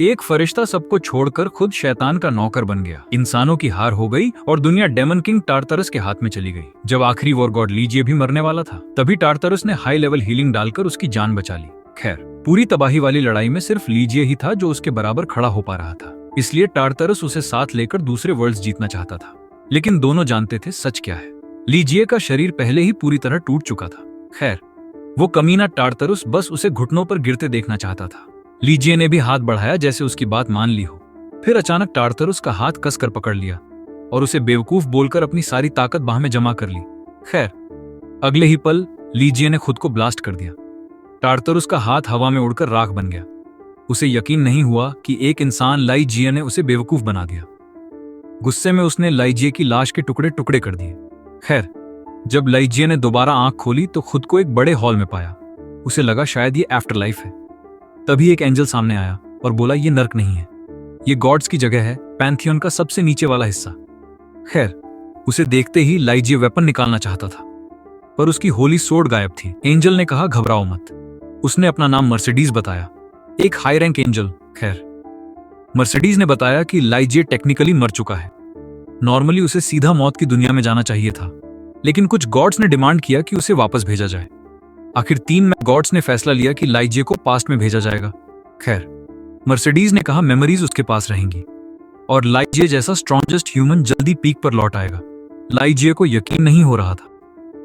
एक फरिश्ता सबको छोड़कर खुद शैतान का नौकर बन गया। इंसानों की हार हो गई और दुनिया डेमन किंग टारतरस के हाथ में चली गई। जब आखिरी वॉर गॉड लीजिए भी मरने वाला था, तभी टारतरस ने हाई लेवल हीलिंग डालकर उसकी जान बचा ली। खैर, पूरी तबाही वाली लड़ाई में सिर्फ लीजिए ही था जो उसके बराबर खड़ा हो पा रहा था। इसलिए टारतरस उसे साथ लेकर दूसरे वर्ल्ड्स जीतना चाहता था। लेकिन दोनों जानते थे सच क्या है। लीजिए का शरीर पहले ही पूरी तरह टूट चुका था। खैर, वो कमीना टारतरस बस उसे घुटनों पर गिरते देखना चाहता था। लीजिए ने भी हाथ बढ़ाया जैसे उसकी बात मान ली हो। फिर अचानक टारतरस का हाथ कसकर पकड़ लिया और उसे बेवकूफ बोलकर अपनी सारी ताकत बाह में जमा कर ली। खैर, अगले ही पल लीजिए ने खुद को ब्लास्ट कर दिया। टारतरस का हाथ हवा में उड़कर राख बन गया। उसे यकीन नहीं हुआ कि एक इंसान लाइजिए ने उसे बेवकूफ बना दिया। गुस्से में उसने लाइजिए की लाश के टुकड़े टुकड़े कर दिए। खैर, जब लाइजिए ने दोबारा आंख खोली तो खुद को एक बड़े हॉल में पाया। उसे लगा शायद ये आफ्टर लाइफ है। तभी एक एंजल सामने आया और बोला ये नर्क नहीं है, ये गॉड्स की जगह है, पैंथियन का सबसे नीचे वाला हिस्सा। खैर, उसे देखते ही लाइजिए वेपन निकालना चाहता था, पर उसकी होली सोर्ड गायब थी। एंजल ने कहा घबराओ मत। उसने अपना नाम मर्सिडीज बताया, एक हाई रैंक एंजल। खैर, मर्सिडीज ने बताया कि लाइजिए टेक्निकली मर चुका है। नॉर्मली उसे सीधा मौत की दुनिया में जाना चाहिए था, लेकिन कुछ गॉड्स ने डिमांड किया कि उसे वापस भेजा जाए। आखिर 3 में गॉड्स ने फैसला लिया कि लाइजिए को पास्ट में भेजा जाएगा। खैर, मर्सिडीज ने कहा मेमोरीज उसके पास रहेंगी और लाइजिए जैसा स्ट्रॉन्गेस्ट ह्यूमन जल्दी पीक पर लौट आएगा। लाइजिए को यकीन नहीं हो रहा था।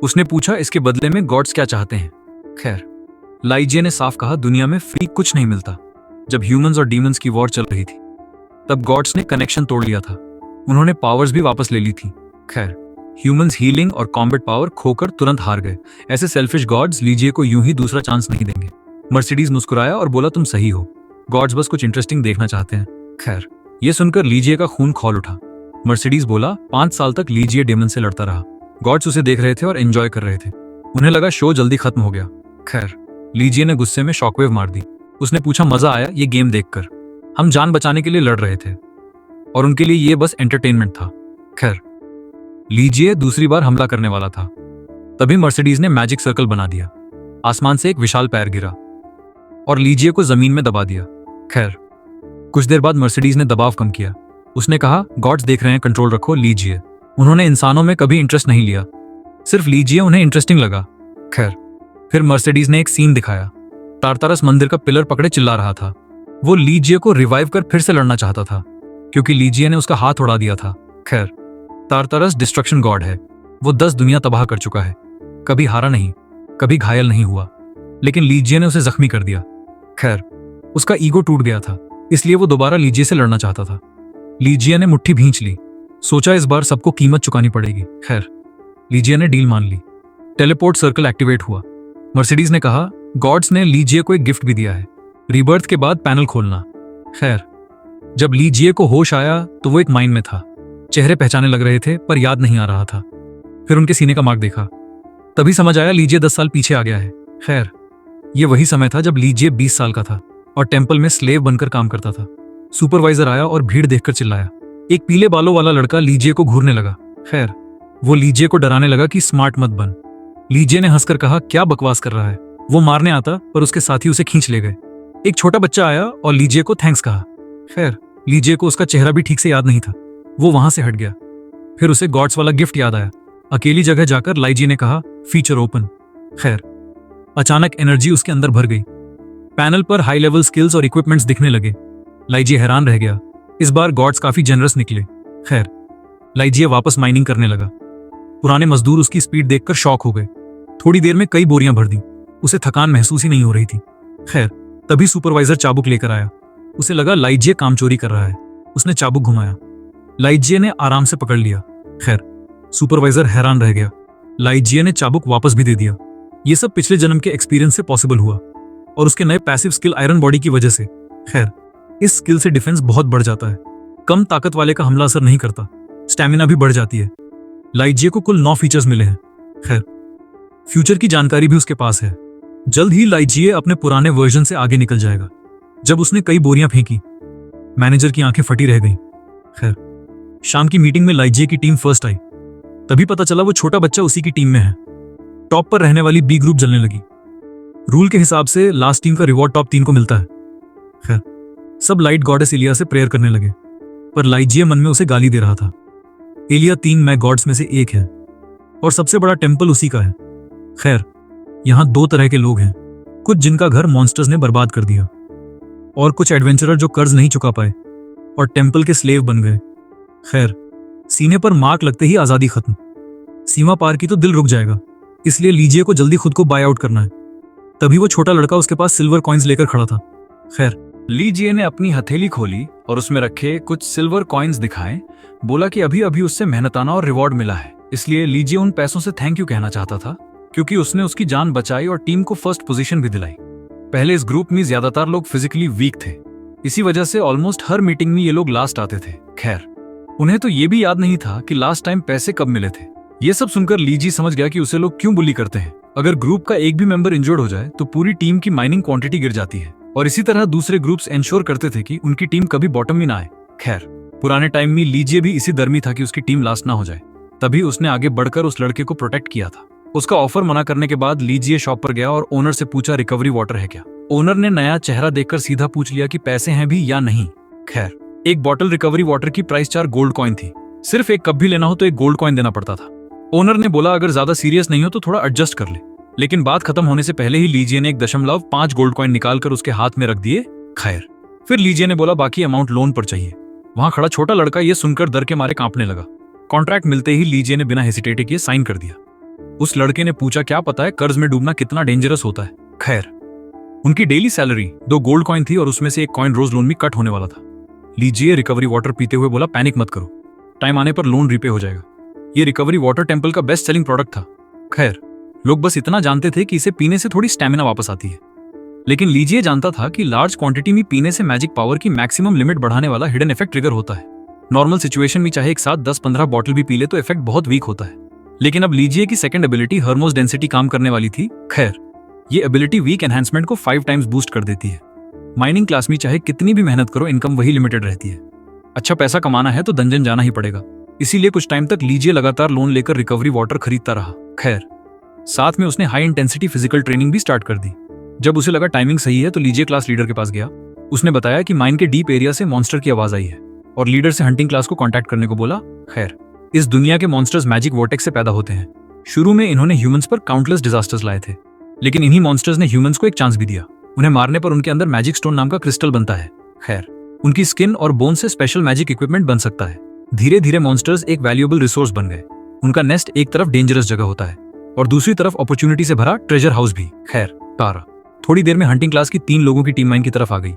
उसने पूछा इसके बदले में गॉड्स क्या चाहते हैं। खैर, लाइजिए ने साफ कहा दुनिया में फ्री कुछ नहीं मिलता। जब ह्यूमंस और डीमंस की वॉर चल रही थी, तब गॉड्स ने कनेक्शन तोड़ लिया था। उन्होंने पावर्स भी वापस ले ली थी। खैर, ह्यूमंस हीलिंग और कॉम्बैट पावर खोकर तुरंत हार गए। ऐसे सेल्फिश गॉड्स लीजिए को यूं ही दूसरा चांस नहीं देंगे। मर्सिडीज मुस्कुराया और बोला तुम सही हो, गॉड्स बस कुछ इंटरेस्टिंग देखना चाहते हैं। खैर, यह सुनकर लीजिए का खून खौल उठा। मर्सिडीज बोला 5 साल तक लीजिए डेमन से लड़ता रहा। गॉड्स उसे देख रहे थे और एंजॉय कर रहे थे। उन्हें लगा शो जल्दी खत्म हो गया। खैर, लीजिए ने गुस्से में शॉकवेव मार दी। उसने पूछा मजा आया ये गेम देखकर? हम जान बचाने के लिए लड़ रहे थे और उनके लिए ये बस एंटरटेनमेंट था। खैर, लीजिए दूसरी बार हमला करने वाला था। तभी मर्सिडीज ने मैजिक सर्कल बना दिया। आसमान से एक विशाल पैर गिरा और लीजिए को जमीन में दबा दिया। खैर, कुछ देर बाद मर्सिडीज ने दबाव कम किया। उसने कहा गॉड्स देख रहे हैं, कंट्रोल रखो। लीजिए, उन्होंने इंसानों में कभी इंटरेस्ट नहीं लिया, सिर्फ लीजिए उन्हें इंटरेस्टिंग लगा। खैर, फिर मर्सिडीज ने एक सीन दिखाया। टारतरस मंदिर का पिलर पकड़े चिल्ला रहा था। वो लीजिए को रिवाइव कर फिर से लड़ना चाहता था, क्योंकि लीजिए ने उसका हाथ उड़ा दिया था। खैर, टारतरस डिस्ट्रक्शन गॉड है। वो 10 दुनिया तबाह कर चुका है, कभी हारा नहीं, कभी घायल नहीं हुआ, लेकिन लीजिए ने उसे जख्मी कर दिया। खैर, उसका ईगो टूट गया था, इसलिए वो दोबारा लीजिए से लड़ना चाहता था। लीजिए ने मुट्ठी भींच ली, सोचा इस बार सबको कीमत चुकानी पड़ेगी। खैर, लीजिए ने डील मान ली। टेलीपोर्ट सर्कल एक्टिवेट हुआ। मर्सिडीज ने कहा गॉड्स ने लीजिए को एक गिफ्ट भी दिया है, रीबर्थ के बाद पैनल खोलना। खैर, जब लीजिए को होश आया तो वो एक माइंड में था। चेहरे पहचाने लग रहे थे पर याद नहीं आ रहा था। फिर उनके सीने का मार्क देखा, तभी समझ आया लीजिए 10 साल पीछे आ गया है। खैर, ये वही समय था जब लीजिए 20 साल का था और टेम्पल में स्लेव बनकर काम करता था। सुपरवाइजर आया और भीड़ देखकर चिल्लाया। एक पीले बालों वाला लड़का लीजिए को घूरने लगा। खैर, वो लीजिए को डराने लगा कि स्मार्ट मत बन। लीजिए ने हंसकर कहा क्या बकवास कर रहा है। वो मारने आता पर उसके साथी उसे खींच ले गए। एक छोटा बच्चा आया और लीजिए को थैंक्स कहा। खैर, लीजिए को उसका चेहरा भी ठीक से याद नहीं था। वो वहां से हट गया। फिर उसे गॉड्स वाला गिफ्ट याद आया। अकेली जगह जाकर लाइजी ने कहा फीचर ओपन। खैर, अचानक एनर्जी उसके अंदर भर गई। पैनल पर हाई लेवल स्किल्स और इक्विपमेंट्स दिखने लगे। लाइजी हैरान रह गया। इस बार गॉड्स काफी जेनरस निकले। खैर, लाइजी वापस माइनिंग करने लगा। पुराने मजदूर उसकी स्पीड देखकर शॉक हो गए। थोड़ी देर में कई बोरियां भर दी। उसे थकान महसूस ही नहीं हो रही थी। खैर, तभी सुपरवाइजर चाबुक लेकर आया। उसे लगा लाइजिए काम चोरी कर रहा है। उसने चाबुक घुमाया। लाइजिए ने आराम से पकड़ लिया। खैर, सुपरवाइजर हैरान रह गया। लाइजिए ने चाबुक वापस भी दे दिया। ये सब पिछले जन्म के एक्सपीरियंस से पॉसिबल हुआ और उसके नए पैसिव स्किल आयरन बॉडी की वजह से। खैर, इस स्किल से डिफेंस बहुत बढ़ जाता है। कम ताकत वाले का हमला असर नहीं करता, स्टैमिना भी बढ़ जाती है। लाइजिए को कुल 9 फीचर्स मिले हैं। खैर, फ्यूचर की जानकारी भी उसके पास है। जल्द ही लाइजिए अपने पुराने वर्जन से आगे निकल जाएगा। जब उसने कई बोरियां फेंकी, मैनेजर की आंखें फटी रह गईं। खैर, शाम की मीटिंग में लाइजिए की टीम फर्स्ट आई। तभी पता चला वो छोटा बच्चा उसी की टीम में है। टॉप पर रहने वाली बी ग्रुप जलने लगी। रूल के हिसाब से लास्ट टीम का रिवॉर्ड टॉप 3 को मिलता है। खैर, सब लाइट गॉडेस एलिया से प्रेयर करने लगे, पर लाइजिए मन में उसे गाली दे रहा था। एलिया 3 मैग गॉड्स में से एक है और सबसे बड़ा टेम्पल उसी का है। खैर, यहाँ 2 तरह के लोग हैं, कुछ जिनका घर मॉन्स्टर्स ने बर्बाद कर दिया और कुछ एडवेंचरर जो कर्ज नहीं चुका पाए और टेम्पल के स्लेव बन गए। खैर, सीने पर मार्क लगते ही आजादी खत्म। सीमा पार की तो दिल रुक जाएगा, इसलिए लीजिए को जल्दी खुद को बाय आउट करना है। तभी वो छोटा लड़का उसके पास सिल्वर कॉइन्स लेकर खड़ा था। खैर, लीजिए ने अपनी हथेली खोली और उसमें रखे कुछ सिल्वर कॉइन्स दिखाए। बोला कि अभी अभी उससे मेहनताना और रिवॉर्ड मिला है, इसलिए लीजिए उन पैसों से थैंक यू कहना चाहता था, क्योंकि उसने उसकी जान बचाई और टीम को फर्स्ट पोजीशन भी दिलाई। पहले इस ग्रुप में ज्यादातर लोग फिजिकली वीक थे, इसी वजह से ऑलमोस्ट हर मीटिंग में ये लोग लास्ट आते थे। खैर, उन्हें तो ये भी याद नहीं था कि लास्ट टाइम पैसे कब मिले थे। ये सब सुनकर लीजी समझ गया कि उसे लोग क्यों बुली करते हैं। अगर ग्रुप का एक भी मेंबर इंजर्ड हो जाए तो पूरी टीम की माइनिंग क्वांटिटी गिर जाती है, और इसी तरह दूसरे ग्रुप्स इंश्योर करते थे कि उनकी टीम कभी बॉटम में ना आए। खैर, पुराने टाइम में लीजिए भी इसी डर में था कि उसकी टीम लास्ट ना हो जाए, तभी उसने आगे बढ़कर उस लड़के को प्रोटेक्ट किया था। उसका ऑफर मना करने के बाद लीजिए शॉप पर गया और ओनर से पूछा रिकवरी वाटर है क्या। ओनर ने नया चेहरा देखकर सीधा पूछ लिया कि पैसे हैं भी या नहीं। खैर, एक बॉटल रिकवरी वाटर की प्राइस 4 गोल्ड कॉइन थी। सिर्फ एक कप भी लेना हो तो 1 गोल्ड कॉइन देना पड़ता था। ओनर ने बोला अगर ज्यादा सीरियस नहीं हो तो थोड़ा एडजस्ट कर ले, लेकिन बात खत्म होने से पहले ही लीजिए ने 1.5 गोल्ड कॉइन निकालकर उसके हाथ में रख दिए। खैर, फिर लीजिए ने बोला बाकी अमाउंट लोन पर चाहिए। वहां खड़ा छोटा लड़का ये सुनकर डर के मारे कांपने लगा। कॉन्ट्रैक्ट मिलते ही लीजिए ने बिना हेसिटेट किए साइन कर दिया। उस लड़के ने पूछा क्या पता है कर्ज में डूबना कितना डेंजरस होता है। खैर, उनकी डेली सैलरी 2 गोल्ड कॉइन थी और उसमें से 1 कॉइन रोज लोन में कट होने वाला था। लीजिए रिकवरी वाटर पीते हुए बोला पैनिक मत करो, टाइम आने पर लोन रीपे हो जाएगा। ये रिकवरी वाटर टेम्पल का बेस्ट सेलिंग प्रोडक्ट था। खैर, लोग बस इतना जानते थे कि इसे पीने से थोड़ी स्टैमिना वापस आती है, लेकिन लीजिए जानता था कि लार्ज क्वांटिटी में पीने से मैजिक पावर की मैक्सिमम लिमिट बढ़ाने वाला हिडन इफेक्ट ट्रिगर होता है। नॉर्मल सिचुएशन में चाहे एक साथ 10-15 बॉटल भी पी ले तो इफेक्ट बहुत वीक होता है, लेकिन अब लीजिए की सेकंड एबिलिटी हर्मोस डेंसिटी काम करने वाली थी। खैर, ये एबिलिटी वीक एनहांसमेंट को 5 टाइम्स बूस्ट कर देती है। माइनिंग क्लास में चाहे कितनी भी मेहनत करो, इनकम वही लिमिटेड रहती है। अच्छा पैसा कमाना है तो डंजन जाना ही पड़ेगा, इसीलिए कुछ टाइम तक लीजिए लगातार लोन लेकर रिकवरी वाटर खरीदता रहा। खैर, साथ में उसने हाई इंटेंसिटी फिजिकल ट्रेनिंग भी स्टार्ट कर दी। जब उसे लगा टाइमिंग सही है तो लीजिए क्लास लीडर के पास गया। उसने बताया कि माइन के डीप एरिया से मॉन्स्टर की आवाज आई है और लीडर से हंटिंग क्लास को कांटेक्ट करने को बोला। खैर, इस दुनिया के मॉन्स्टर्स मैजिक वोर्टेक्स से पैदा होते हैं। शुरू में इन्होंने ह्यूमंस पर काउंटलेस डिजास्टर्स लाए थे, लेकिन इन्हीं मॉन्स्टर्स ने ह्यूमंस को एक चांस भी दिया। उन्हें मारने पर उनके अंदर मैजिक स्टोन नाम का क्रिस्टल बनता है। खैर, उनकी स्किन और बोन से स्पेशल मैजिक इक्विपमेंट बन सकता है। धीरे धीरे मॉन्स्टर्स एक वैल्यूएबल रिसोर्स बन गए। उनका नेस्ट एक तरफ डेंजरस जगह होता है और दूसरी तरफ अपॉर्चुनिटी से भरा ट्रेजर हाउस भी। खैर, तारा थोड़ी देर में हंटिंग क्लास की 3 लोगों की टीम माइन की तरफ आ गई।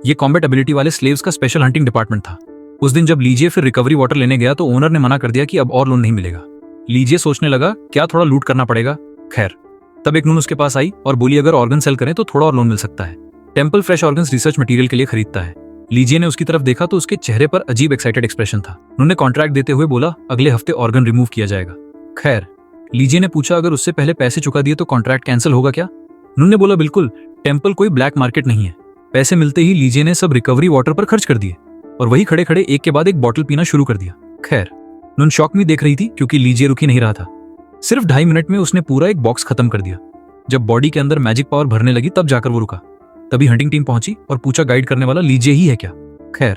ये कॉम्बैट एबिलिटी वाले स्लेव्स का स्पेशल हंटिंग डिपार्टमेंट था। उस दिन जब लीजिए फिर रिकवरी वाटर लेने गया तो ओनर ने मना कर दिया कि अब और लोन नहीं मिलेगा। लीजिए सोचने लगा क्या थोड़ा लूट करना पड़ेगा। खैर, तब एक नून उसके पास आई और बोली अगर ऑर्गन सेल करें तो थोड़ा और लोन मिल सकता है। Temple fresh organs research material के लिए खरीदता है। लीजिए ने उसकी तरफ देखा तो उसके चेहरे पर अजीब एक्साइटेड एक्सप्रेशन था। उन्होंने कॉन्ट्रैक्ट देते हुए बोला अगले हफ्ते ऑर्गन रिमूव किया जाएगा। खैर, लीजिए ने पूछा अगर उससे पहले पैसे चुका दिए तो कॉन्ट्रैक्ट कैंसिल होगा क्या। उन्होंने बोला बिल्कुल, टेम्पल कोई ब्लैक मार्केट नहीं है। पैसे मिलते ही लीजिए ने सब रिकवरी वाटर पर खर्च कर दिए और वही खड़े खड़े एक के बाद एक बॉटल पीना शुरू कर दिया। खैर, नून शॉक में देख रही थी क्योंकि लीजिए रुक ही नहीं रहा था। सिर्फ 2.5 मिनट में उसने पूरा एक बॉक्स खत्म कर दिया। जब बॉडी के अंदर मैजिक पावर भरने लगी तब जाकर वो रुका। तभी हंटिंग टीम पहुंची और पूछा गाइड करने वाला लीजिए ही है क्या। खैर,